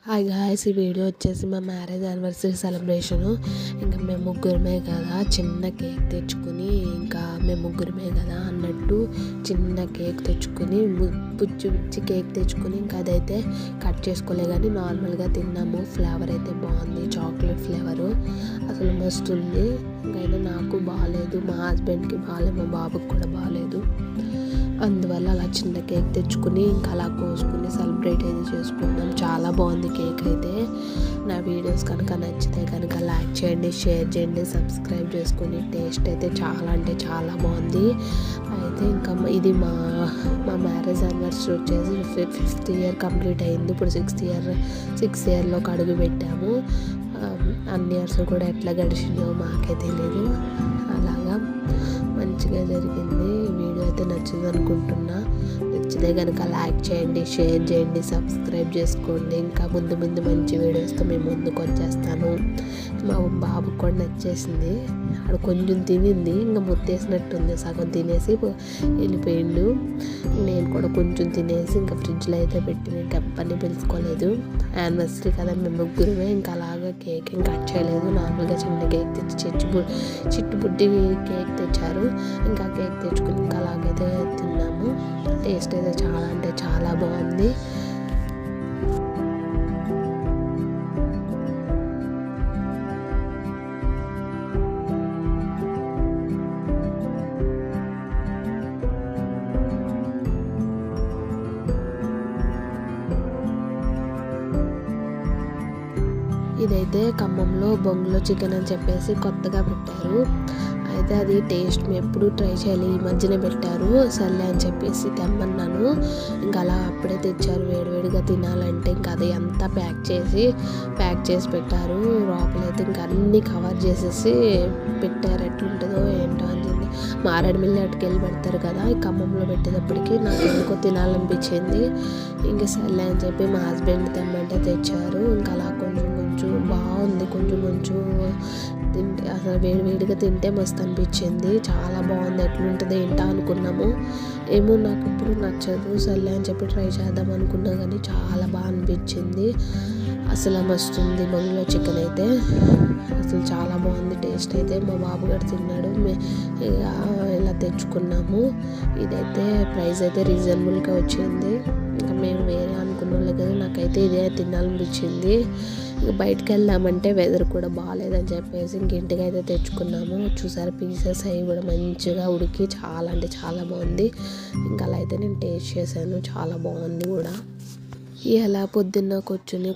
Hi guys, ఈ video వచ్చేసి మా మ్యారేజ్ యానివర్సరీ సెలబ్రేషను. ఇంకా మేము ముగ్గురమే కదా, చిన్న కేక్ తెచ్చుకుని ఇంకా మేము ముగ్గురమే కదా అన్నట్టు చిన్న కేక్ తెచ్చుకుని పుచ్చి కేక్ తెచ్చుకుని ఇంకా అదైతే కట్ చేసుకోలే కానీ నార్మల్గా తిన్నాము. ఫ్లేవర్ అయితే బాగుంది, చాక్లెట్ ఫ్లేవరు అసలు మస్తు ఉంది. ఇంకైనా నాకు బాగాలేదు, మా హస్బెండ్కి బాగాలేదు, మా బాబుకి కూడా బాగాలేదు. అందువల్ల అలా చిన్న కేక్ తెచ్చుకుని ఇంకా అలా కోసుకుని సెలబ్రేట్ అయితే చేసుకున్నాం. చాలా బాగుంది కేక్ అయితే. నా వీడియోస్ కనుక నచ్చితే కనుక లైక్ చేయండి, షేర్ చేయండి, సబ్స్క్రైబ్ చేసుకుని. టేస్ట్ అయితే చాలా అంటే చాలా బాగుంది. అయితే ఇంకా ఇది మా మ్యారేజ్ యానివర్సరీ వచ్చేసి 5th ఇయర్ కంప్లీట్ అయింది. ఇప్పుడు 6th ఇయర్లోకి అడుగు పెట్టాము. అన్ని ఇయర్స్ కూడా ఎట్లా గడిచిందో మాకే తెలియదు. అలాగా మంచిగా జరిగింది. వీడియో అయితే నచ్చింది అనుకుంటున్నా. నచ్చితే కనుక లైక్ చేయండి, షేర్ చేయండి, సబ్స్క్రైబ్ చేసుకోండి. ఇంకా ముందు మంచి వీడియోస్తో మేము ముందుకు వచ్చేస్తాను. మా బాబుకి కూడా నచ్చేసింది. ఆడు కొంచెం తినింది, ఇంకా ముత్తేసినట్టుంది, సగం తినేసి వెళ్ళిపోయిండు. నేను కూడా కొంచెం తినేసి ఇంకా ఫ్రిడ్జ్లో అయితే పెట్టి ఇంకా ఎప్పటిని పిలుచుకోలేదు. యానివర్సరీ కదా మేము ముగ్గురమే, ఇంకా అలాగా కేక్ ఏం కట్ చేయలేదు. నార్మల్గా చిన్న కేక్ తెచ్చి చిట్టుబుడ్డి కేక్ తెచ్చారు. ఇంకా కేక్ తెచ్చుకుని ఇంకా అలాగైతే తిన్నాము. టేస్ట్ అయితే చాలా అంటే చాలా బాగుంది. ఇదైతే ఖమ్మంలో బొంగులో చికెన్ అని చెప్పేసి కొత్తగా పెట్టారు. అయితే అది టేస్ట్ మేము ఎప్పుడు ట్రై చేయాలి, ఈ మధ్యనే పెట్టారు. సర్లే అని చెప్పేసి తెమ్మన్నాను. ఇంకా అలా అప్పుడే తెచ్చారు. వేడివేడిగా తినాలంటే ఇంకా అది అంతా ప్యాక్ చేసి పెట్టారు. లోపలైతే ఇంకా అన్నీ కవర్ చేసేసి పెట్టారు. ఎట్లుంటుందో ఏంటో అని చెప్పి మారేడుమిల్లి అటుకెళ్ళి పెడతారు కదా, ఈ ఖమ్మంలో పెట్టేటప్పటికి నాకు ఎందుకో తినాలనిపించింది. ఇంకా సర్లే అని చెప్పి మా హస్బెండ్ తెమ్మంటే తెచ్చారు. ఇంకా అలా కొంచెం బాగుంది. కొంచెం తింటే అసలు వేడిగా తింటే మస్తు అనిపించింది. చాలా బాగుంది. ఎట్లుంటుంది ఏంటో అనుకున్నాము. ఏమో నాకు ఇప్పుడు నచ్చదు. సర్లే అని చెప్పి ట్రై చేద్దాం అనుకున్నా కానీ చాలా బాగా అనిపించింది. అసలు మస్తు ఉంది బొంగులో చికెన్ అయితే. అసలు చాలా బాగుంది టేస్ట్ అయితే. మా బాబు గారు తిన్నాడు. ఇలా తెచ్చుకున్నాము. ఇదైతే ప్రైస్ అయితే రీజనబుల్గా వచ్చింది. ఇంకా మేము వేరే అనుకున్న వాళ్ళే కదా, నాకైతే ఇదే తినాలనిపించింది. ఇంకా బయటకు వెళ్దామంటే వెదర్ కూడా బాగాలేదని చెప్పేసి ఇంటికి అయితే తెచ్చుకున్నాము. చూసారు పీసెస్ అవి కూడా మంచిగా ఉడికి చాలా అంటే చాలా బాగుంది. ఇంకా అలా అయితే నేను టేస్ట్ చేశాను, చాలా బాగుంది కూడా. ఇలా పొద్దున్న కూర్చుని